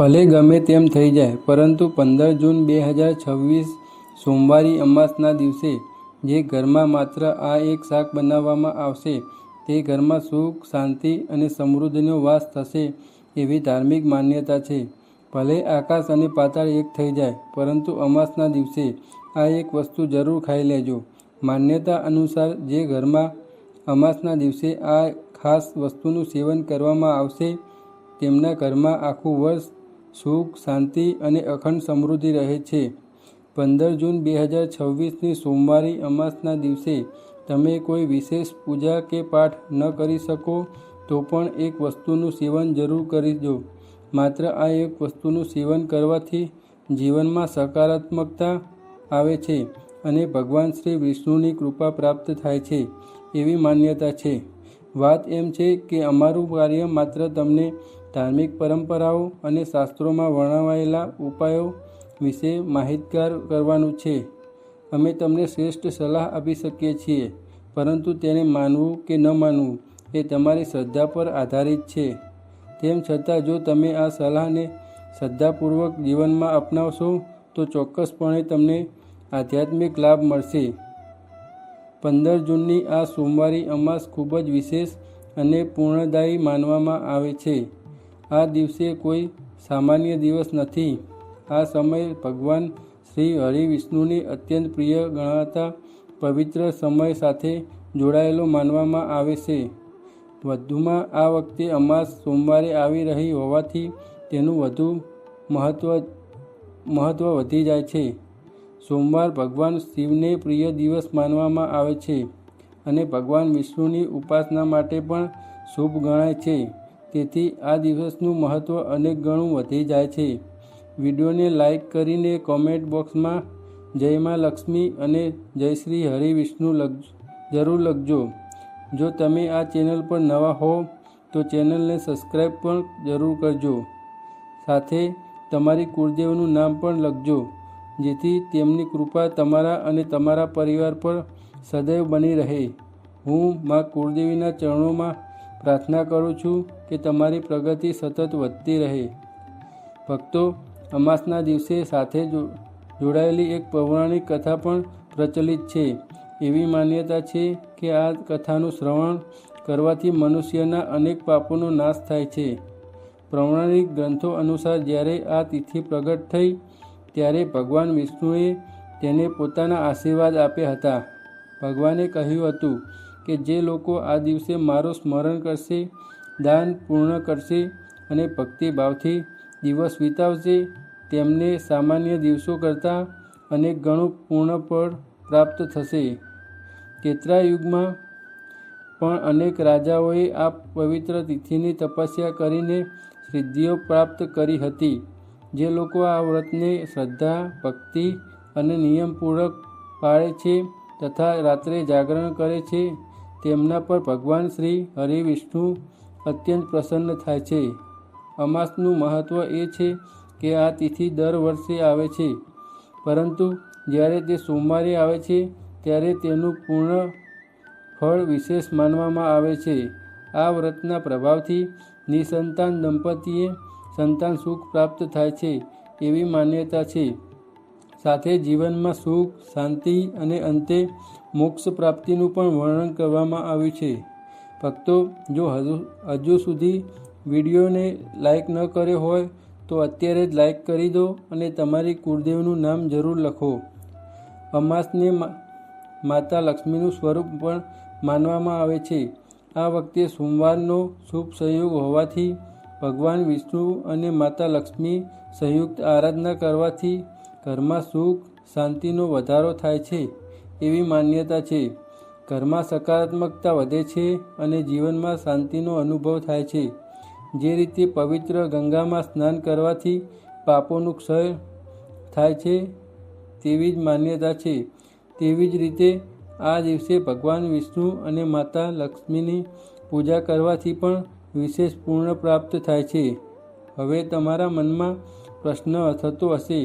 ભલે ગમે તેમ થઈ જાય, પરંતુ 15 જૂન 2026 સોમવારી અમાસના દિવસે જે ઘરમાં માત્ર આ એક શાક બનાવવામાં આવશે તે ઘરમાં સુખ, શાંતિ અને સમૃદ્ધિનો વાસ થશે એવી ધાર્મિક માન્યતા છે. ભલે આકાશ અને પાતાળ એક થઈ જાય, પરંતુ અમાસના દિવસે આ એક વસ્તુ જરૂર ખાઈ લેજો. માન્યતા અનુસાર જે ઘરમાં અમાસના દિવસે આ ખાસ વસ્તુનું સેવન કરવામાં આવશે તેમના ઘરમાં આખું વર્ષ સુખ, શાંતિ અને અખંડ સમૃદ્ધિ રહે છે. 15 જૂન 2026ની સોમવારી અમાસના દિવસે તમે કોઈ વિશેષ પૂજા કે પાઠ ન કરી શકો તો પણ એક વસ્તુનું સેવન જરૂર કરજો. માત્ર આ એક વસ્તુનું સેવન કરવાથી જીવનમાં સકારાત્મકતા આવે છે અને ભગવાન શ્રી વિષ્ણુની કૃપા પ્રાપ્ત થાય છે એવી માન્યતા છે. વાત એમ છે કે અમારું કાર્ય માત્ર તમને ધાર્મિક પરંપરાઓ અને શાસ્ત્રોમાં વર્ણવાયેલા ઉપાયો વિશે માહિતગાર કરવાનું છે. અમે તમને શ્રેષ્ઠ સલાહ આપી શકીએ છીએ, પરંતુ તેને માનવું કે ન માનવું એ તમારી શ્રદ્ધા પર આધારિત છે. તેમ છતાં જો તમે આ સલાહને શ્રદ્ધાપૂર્વક જીવનમાં અપનાવશો તો ચોક્કસપણે તમને આધ્યાત્મિક લાભ મળશે. 15 જૂનની આ સોમવારી અમાસ ખૂબ જ વિશેષ અને પૂર્ણદાયી માનવામાં આવે છે. આ દિવસે કોઈ સામાન્ય દિવસ નથી. આ સમય ભગવાન શ્રી હરિ વિષ્ણુની અત્યંત પ્રિય ગણાતા પવિત્ર સમય સાથે જોડાયેલો માનવામાં આવે છે. વધુમાં આ વખતે અમાસ સોમવારે આવી રહી હોવાથી તેનું વધુ મહત્વ વધી જાય છે. સોમવાર ભગવાન શિવને પ્રિય દિવસ માનવામાં આવે છે અને ભગવાન વિષ્ણુની ઉપાસના માટે પણ શુભ ગણાય છે. તેથી આ દિવસનું મહત્ત્વ અનેક ગણું વધી જાય છે. વિડીયોને લાઇક કરીને કોમેન્ટ બોક્સમાં જય મા લક્ષ્મી અને જય શ્રી હરિ વિષ્ણુ જરૂર લખજો. જો તમે આ ચેનલ પર નવા હો તો ચેનલને સબસ્ક્રાઈબ પણ જરૂર કરજો. સાથે તમારી કુળદેવનું નામ પણ લખજો, જેથી તેમની કૃપા તમારા અને તમારા પરિવાર પર સદૈવ બની રહે. હું મા કુળદેવીના ચરણોમાં પ્રાર્થના કરું છું કે તમારી પ્રગતિ સતત વધતી રહે. ભક્તો, અમાસના દિવસે સાથે જોડાયેલી એક પૌરાણિક કથા પણ પ્રચલિત છે. એવી માન્યતા છે કે આ કથાનું શ્રવણ કરવાથી મનુષ્યના અનેક પાપોનો નાશ થાય છે. પૌરાણિક ગ્રંથો અનુસાર જ્યારે આ તિથિ પ્રગટ થઈ ત્યારે ભગવાન વિષ્ણુએ તેને પોતાના આશીર્વાદ આપ્યા હતા. ભગવાને કહ્યું હતું કે જે લોકો આ દિવસે મારું સ્મરણ કરશે, દાન પૂર્ણ કરશે અને ભક્તિભાવથી દિવસ વિતાવશે તેમને સામાન્ય દિવસો કરતાં અનેક ગણું પૂર્ણ ફળ પ્રાપ્ત થશે. ત્રેતાયુગમાં પણ અનેક રાજાઓએ આ પવિત્ર તિથિની તપસ્યા કરીને સિદ્ધિઓ પ્રાપ્ત કરી હતી. જે લોકો આ વ્રતને શ્રદ્ધા, ભક્તિ અને નિયમપૂર્વક પાળે છે તથા રાત્રે જાગરણ કરે છે તેમના પર ભગવાન શ્રી હરિ વિષ્ણુ અત્યંત પ્રસન્ન થાય છે. અમાસનું મહત્ત્વ એ છે કે આ તિથિ દર વર્ષે આવે છે, પરંતુ જ્યારે તે સોમવારે આવે છે ત્યારે તેનું પૂર્ણ ફળ વિશેષ માનવામાં આવે છે. આ વ્રતના પ્રભાવથી નિસંતાન દંપતીએ સંતાન સુખ પ્રાપ્ત થાય છે એવી માન્યતા છે. સાથે જીવનમાં સુખ, શાંતિ અને અંતે મોક્ષ પ્રાપ્તિનું પણ વર્ણન કરવામાં આવ્યું છે. ભક્તો, જો હજુ સુધી વિડીયોને લાઇક ન કર્યો હોય તો અત્યારે જ લાઇક કરી દો અને તમારી કુળદેવનું નામ જરૂર લખો. અમાસને માતા લક્ષ્મીનું સ્વરૂપ પણ માનવામાં આવે છે. આ વખતે સોમવારનો શુભ સંયોગ હોવાથી ભગવાન વિષ્ણુ અને માતા લક્ષ્મી સંયુક્ત આરાધના કરવાથી ઘરમાં સુખ, શાંતિનો વધારો થાય છે એવી માન્યતા છે. ઘરમાં સકારાત્મકતા વધે છે અને જીવનમાં શાંતિનો અનુભવ થાય છે. જે રીતે પવિત્ર ગંગામાં સ્નાન કરવાથી પાપોનું ક્ષય થાય છે તેવી જ માન્યતા છે, તેવી જ રીતે આ દિવસે ભગવાન વિષ્ણુ અને માતા લક્ષ્મીની પૂજા કરવાથી પણ વિશેષ પૂર્ણ પ્રાપ્ત થાય છે. હવે તમારા મનમાં પ્રશ્ન થતો હશે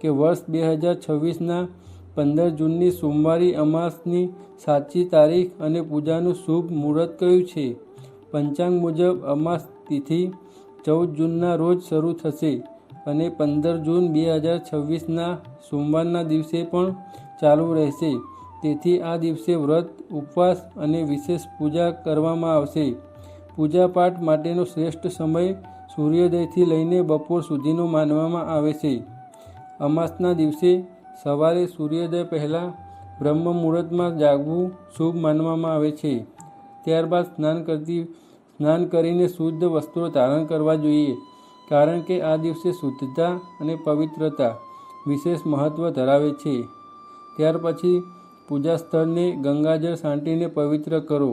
કે વર્ષ 2026ના 15 જૂનની સોમવારી અમાસની સાચી તારીખ અને પૂજાનું શુભ મુહૂર્ત કયું છે? પંચાંગ મુજબ અમાસ તિથિ 14 જૂનના રોજ શરૂ થશે અને 15 જૂન 2026ના સોમવારના દિવસે પણ ચાલુ રહેશે. તેથી આ દિવસે વ્રત, ઉપવાસ અને વિશેષ પૂજા કરવામાં આવશે. પૂજાપાઠ માટેનો શ્રેષ્ઠ સમય સૂર્યોદયથી લઈને બપોર સુધીનો માનવામાં આવે છે. અમાસના દિવસે સવારે સૂર્યોદય પહેલાં બ્રહ્મ મુહૂર્તમાં જાગવું શુભ માનવામાં આવે છે. ત્યારબાદ સ્નાન કરીને શુદ્ધ વસ્ત્રો ધારણ કરવા જોઈએ, કારણ કે આ દિવસે શુદ્ધતા અને પવિત્રતા વિશેષ મહત્ત્વ ધરાવે છે. ત્યાર પછી પૂજા સ્થળને ગંગાજળ છાંટીને પવિત્ર કરો.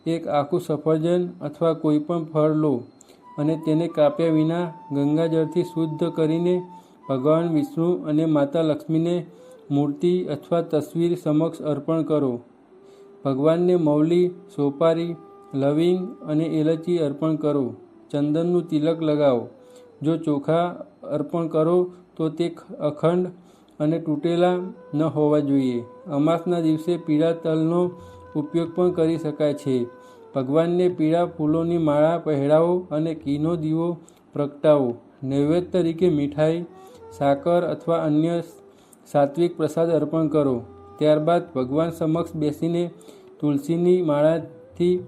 એક આખું સફરજન અથવા કોઈપણ ફળ લો અને તેને કાપ્યા વિના ગંગાજળથી શુદ્ધ કરીને ભગવાન વિષ્ણુ અને માતા લક્ષ્મીને મૂર્તિ અથવા તસવીર સમક્ષ અર્પણ કરો. ભગવાનને મૌલી, સોપારી, લવિંગ અને એલચી અર્પણ કરો. ચંદનનું તિલક લગાવો. જો ચોખા અર્પણ કરો તો તે અખંડ અને તૂટેલા ન હોવા જોઈએ. અમાસના દિવસે પીળા તલનો ઉપયોગ પણ કરી શકાય છે. ભગવાનને પીળા ફૂલોની માળા પહેરાવો અને ઘીનો દીવો પ્રગટાવો. નૈવેદ્ય તરીકે મીઠાઈ, સાકર અથવા અન્ય સાત્વિક પ્રસાદ અર્પણ કરો. ત્યારબાદ ભગવાન સમક્ષ બેસીને તુલસીની માળાથી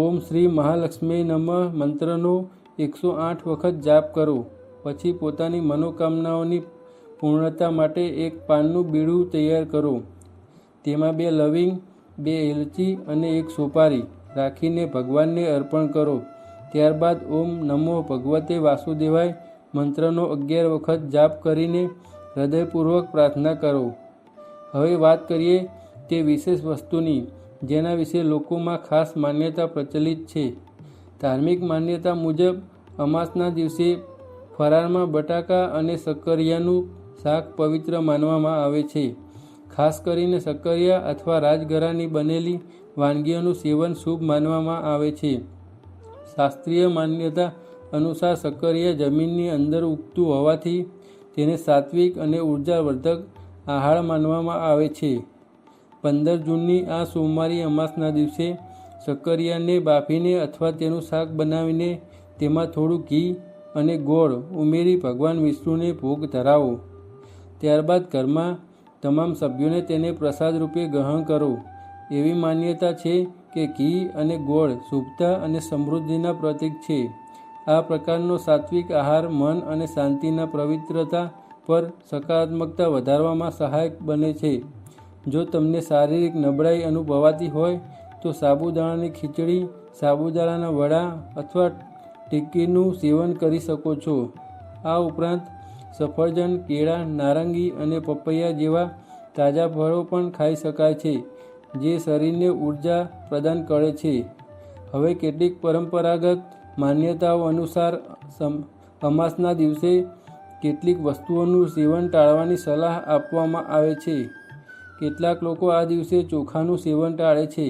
ઓમ શ્રી મહાલક્ષ્મી નમઃ મંત્રનો 108 વખત જાપ કરો. પછી પોતાની મનોકામનાઓની પૂર્ણતા માટે એક પાનનું બીડું તૈયાર કરો. તેમાં 2 લવિંગ, 2 એલચી અને 1 સોપારી રાખીને ભગવાનને અર્પણ કરો. ત્યારબાદ ઓમ નમો ભગવતે વાસુદેવાય મંત્રનો 11 વખત જાપ કરીને હૃદયપૂર્વક પ્રાર્થના કરો. હવે વાત કરીએ તે વિશેષ વસ્તુની જેના વિશે લોકોમાં ખાસ માન્યતા પ્રચલિત છે. ધાર્મિક માન્યતા મુજબ અમાસના દિવસે ફરાળમાં બટાકા અને શક્કરિયાનું શાક પવિત્ર માનવામાં આવે છે. ખાસ કરીને શક્કરિયા અથવા રાજગરાની બનેલી વાનગીઓનું સેવન શુભ માનવામાં આવે છે. શાસ્ત્રીય માન્યતા અનુસાર શક્કરિયા જમીનની અંદર ઉગતું હોવાથી તેને સાત્વિક અને ઉર્જાવર્ધક આહાર માનવામાં આવે છે. 15 જૂનની આ સોમવારી અમાસના દિવસે શક્કરિયાને બાફીને અથવા તેનું શાક બનાવીને તેમાં થોડું ઘી અને ગોળ ઉમેરી ભગવાન વિષ્ણુને ભોગ ધરાવો. ત્યારબાદ ઘરમાં તમામ સભ્યોને તેને પ્રસાદ રૂપે ગ્રહણ કરો. એવી માન્યતા છે કે ઘી અને ગોળ શુભતા અને સમૃદ્ધિના પ્રતીક છે. આ પ્રકારનો સાત્વિક આહાર મન અને શાંતિના પવિત્રતા પર સકારાત્મકતા વધારવામાં સહાયક બને છે. જો તમને શારીરિક નબળાઈ અનુભવાતી હોય તો સાબુદાણાની ખીચડી, સાબુદાણાના વડા અથવા ટિક્કીનું સેવન કરી શકો છો. આ ઉપરાંત સફરજન, કેળા, નારંગી અને પપૈયા જેવા તાજા ફળો પણ ખાઈ શકાય છે, જે શરીરને ઉર્જા પ્રદાન કરે છે. હવે કેટલીક પરંપરાગત માન્યતાઓ અનુસાર અમાસના દિવસે કેટલીક વસ્તુઓનું સેવન ટાળવાની સલાહ આપવામાં આવે છે. કેટલાક લોકો આ દિવસે ચોખાનું સેવન ટાળે છે,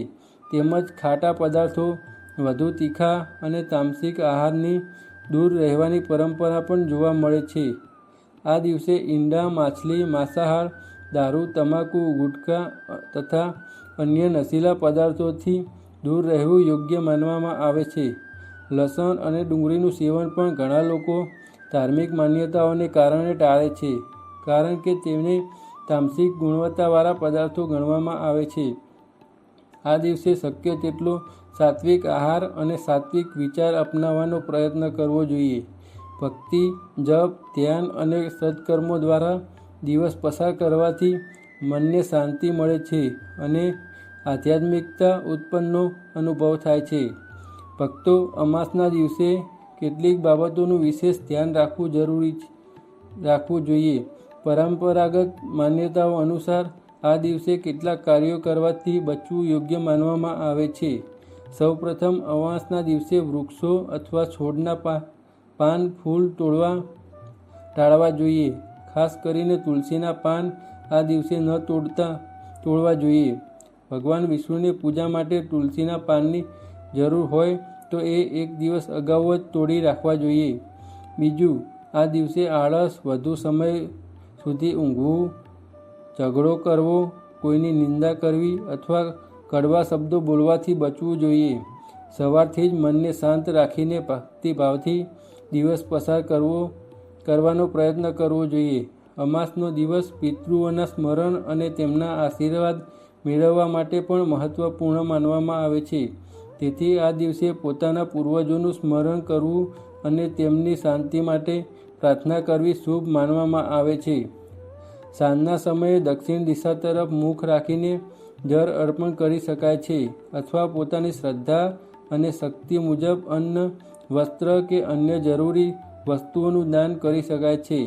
તેમજ ખાટા પદાર્થો, વધુ તીખા અને તામસિક આહારની દૂર રહેવાની પરંપરા પણ જોવા મળે છે. આ દિવસે ઈંડા, માછલી, માંસાહાર, દારૂ, તમાકુ, ગુટખા તથા અન્ય નશીલા પદાર્થોથી દૂર રહેવું યોગ્ય માનવામાં આવે છે. લસણ અને ડુંગળીનું સેવન પણ ઘણા લોકો ધાર્મિક માન્યતાઓને કારણે ટાળે છે, કારણ કે તેને તામસિક ગુણવત્તાવાળા પદાર્થો ગણવામાં આવે છે. આ દિવસે શક્ય તેટલો સાત્વિક આહાર અને સાત્વિક વિચાર અપનાવવાનો પ્રયત્ન કરવો જોઈએ. ભક્તિ, જપ, ધ્યાન અને સત્કર્મો દ્વારા દિવસ પસાર કરવાથી મનને શાંતિ મળે છે અને આધ્યાત્મિકતા ઉત્પન્નનો અનુભવ થાય છે. ભક્તો અમાસના દિવસે કેટલીક બાબતોનું વિશેષ ધ્યાન રાખવું જોઈએ. પરંપરાગત માન્યતાઓ અનુસાર આ દિવસે કેટલાક કાર્યો કરવાથી બચવું યોગ્ય માનવામાં આવે છે. સૌપ્રથમ, અમાસના દિવસે વૃક્ષો અથવા છોડના પાન, ફૂલ ટાળવા જોઈએ. ખાસ કરીને તુલસીના પાન આ દિવસે ન તોડવા જોઈએ. ભગવાન વિષ્ણુની પૂજા માટે તુલસીના પાનની જરૂર હોય તો એક દિવસ અગાઉ જ તોડી રાખવા જોઈએ. બીજું, આ દિવસે આળસ, વધુ સમય સુધી ઊંઘવું, ઝઘડો કરવો, કોઈની નિંદા કરવી અથવા કડવા શબ્દો બોલવાથી બચવું જોઈએ. સવારથી જ મનને શાંત રાખીને ભક્તિભાવથી દિવસ પસાર કરવો કરવાનો પ્રયત્ન કરવો જોઈએ. અમાસનો દિવસ પિતૃઓના સ્મરણ અને તેમના આશીર્વાદ મેળવવા માટે પણ મહત્વપૂર્ણ માનવામાં આવે છે. તેથી આ દિવસે પોતાના પૂર્વજોનું સ્મરણ કરવું અને તેમની શાંતિ માટે પ્રાર્થના કરવી શુભ માનવામાં આવે છે. સાંજના સમયે દક્ષિણ દિશા તરફ મુખ રાખીને જળ અર્પણ કરી શકાય છે અથવા પોતાની શ્રદ્ધા અને શક્તિ મુજબ અન્ન, વસ્ત્ર કે અન્ય જરૂરી વસ્તુઓનું દાન કરી શકાય છે.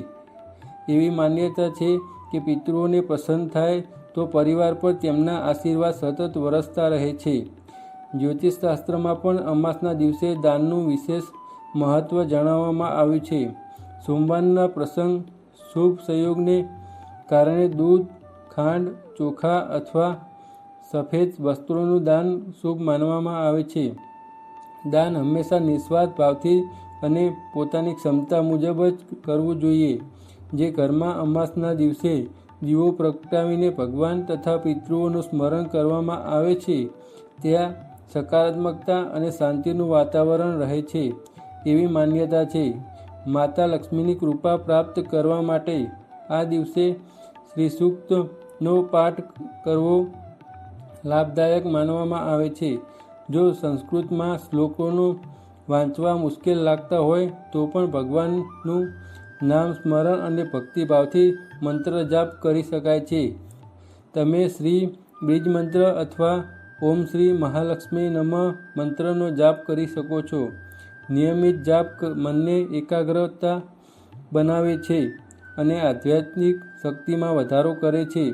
એવી માન્યતા છે કે પિતૃઓને પ્રસન્ન થાય તો પરિવાર પર તેમના આશીર્વાદ સતત વરસતા રહે છે. જ્યોતિષશાસ્ત્રમાં પણ અમાસના દિવસે દાનનું વિશેષ મહત્ત્વ જણાવવામાં આવ્યું છે. સોમવારના પ્રસંગ શુભ સંયોગને કારણે દૂધ, ખાંડ, ચોખા અથવા સફેદ વસ્ત્રોનું દાન શુભ માનવામાં આવે છે. દાન હંમેશા નિસ્વાર્થ ભાવથી અને પોતાની ક્ષમતા મુજબ જ કરવું જોઈએ. જે ઘરમાં અમાસના દિવસે દીવો પ્રગટાવીને ભગવાન તથા પિતૃઓનું સ્મરણ કરવામાં આવે છે ત્યાં સકારાત્મકતા અને શાંતિનું વાતાવરણ રહે છે એવી માન્યતા છે. માતા લક્ષ્મીની કૃપા પ્રાપ્ત કરવા માટે આ દિવસે શ્રી સૂક્તનો પાઠ કરવો લાભદાયક માનવામાં આવે છે. જો સંસ્કૃતમાં શ્લોકોનું વાંચવા મુશ્કેલ લાગતા હોય તો પણ ભગવાનનું નામ સ્મરણ અને ભક્તિભાવથી મંત્ર જાપ કરી શકાય છે. તમે શ્રી બીજ મંત્ર અથવા ઓમ શ્રી મહાલક્ષ્મી નમઃ મંત્રનો જાપ કરી શકો છો. નિયમિત જાપ મનને એકાગ્રતા બનાવે છે અને આધ્યાત્મિક શક્તિમાં વધારો કરે છે.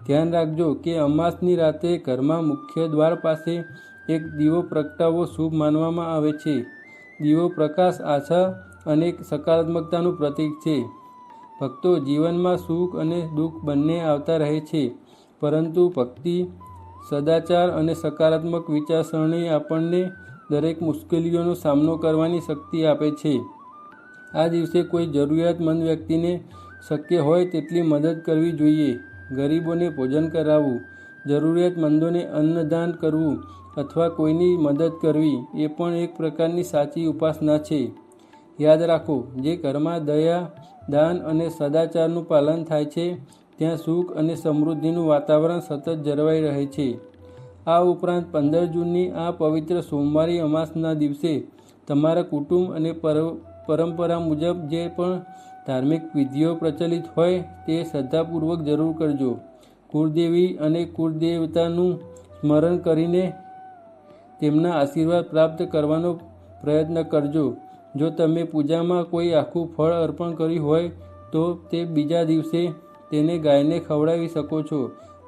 ધ્યાન રાખજો કે અમાસની રાતે ઘરમાં મુખ્ય દ્વાર પાસે એક દીવો પ્રગટાવવો શુભ માનવામાં આવે છે. દીવો પ્રકાશ, આશા અને સકારાત્મકતાનું પ્રતીક છે. ભક્તો, જીવનમાં સુખ અને દુઃખ બંને આવતા રહે છે, પરંતુ ભક્તિ, સદાચાર અને સકારાત્મક વિચારસરણી આપણને દરેક મુશ્કેલીઓનો સામનો કરવાની શક્તિ આપે છે. આ દિવસે કોઈ જરૂરિયાતમંદ વ્યક્તિને શક્ય હોય તેટલી મદદ કરવી જોઈએ. ગરીબોને ભોજન કરાવવું, જરૂરિયાતમંદોને અન્નદાન કરવું અથવા કોઈની મદદ કરવી એ પણ એક પ્રકારની સાચી ઉપાસના છે. યાદ રાખો, જે ઘરમાં દયા, દાન અને સદાચારનું પાલન થાય છે ત્યાં સુખ અને સમૃદ્ધિનું વાતાવરણ સતત જળવાઈ રહે છે. આ ઉપરાંત 15 જૂનની આ પવિત્ર સોમવારી અમાસના દિવસે તમારા કુટુંબ અને પરંપરા મુજબ જે પણ ધાર્મિક વિધિઓ પ્રચલિત હોય તે શ્રદ્ધાપૂર્વક જરૂર કરજો. કુળદેવી અને કુળદેવતાનું સ્મરણ કરીને તેમના આશીર્વાદ પ્રાપ્ત કરવાનો પ્રયત્ન કરજો. જો તમે પૂજામાં કોઈ આખું ફળ અર્પણ કર્યું હોય તો તે બીજા દિવસે તેને ગાયને ખવડાવી શકો છો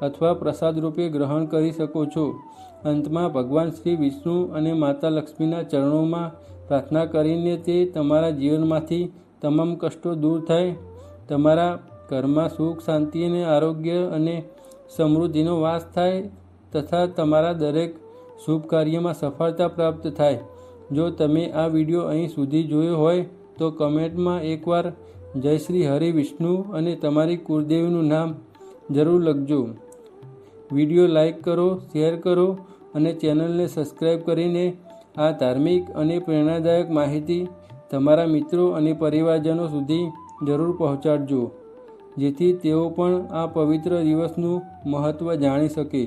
અથવા પ્રસાદ રૂપે ગ્રહણ કરી શકો છો. અંતમાં ભગવાન શ્રી વિષ્ણુ અને માતા લક્ષ્મીના ચરણોમાં પ્રાર્થના કરીને તે તમારા જીવનમાંથી તમામ કષ્ટો દૂર થાય, તમારા ઘરમાં સુખ, શાંતિ અને આરોગ્ય અને સમૃદ્ધિનો વાસ થાય તથા તમારા દરેક શુભ કાર્યમાં સફળતા પ્રાપ્ત થાય. જો તમે આ વિડીયો અહીં સુધી જોયો હોય તો કમેન્ટમાં એકવાર જય શ્રી હરિ વિષ્ણુ અને તમારી કુળદેવીનું નામ જરૂર લખજો. વિડીયો લાઈક કરો, શેર કરો અને ચેનલને સબસ્ક્રાઈબ કરીને આ ધાર્મિક અને પ્રેરણાદાયક માહિતી તમારા મિત્રો અને પરિવારજનો સુધી જરૂર પહોંચાડજો, જેથી તેઓ પણ આ પવિત્ર દિવસનું મહત્ત્વ જાણી શકે.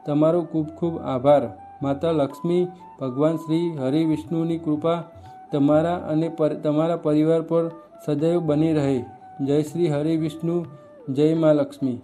તમારો ખૂબ ખૂબ આભાર. માતા લક્ષ્મી, ભગવાન શ્રી હરિ વિષ્ણુની કૃપા તમારા અને તમારા પરિવાર પર સદૈવ બની રહે. જય શ્રી હરિ વિષ્ણુ. જય મા લક્ષ્મી.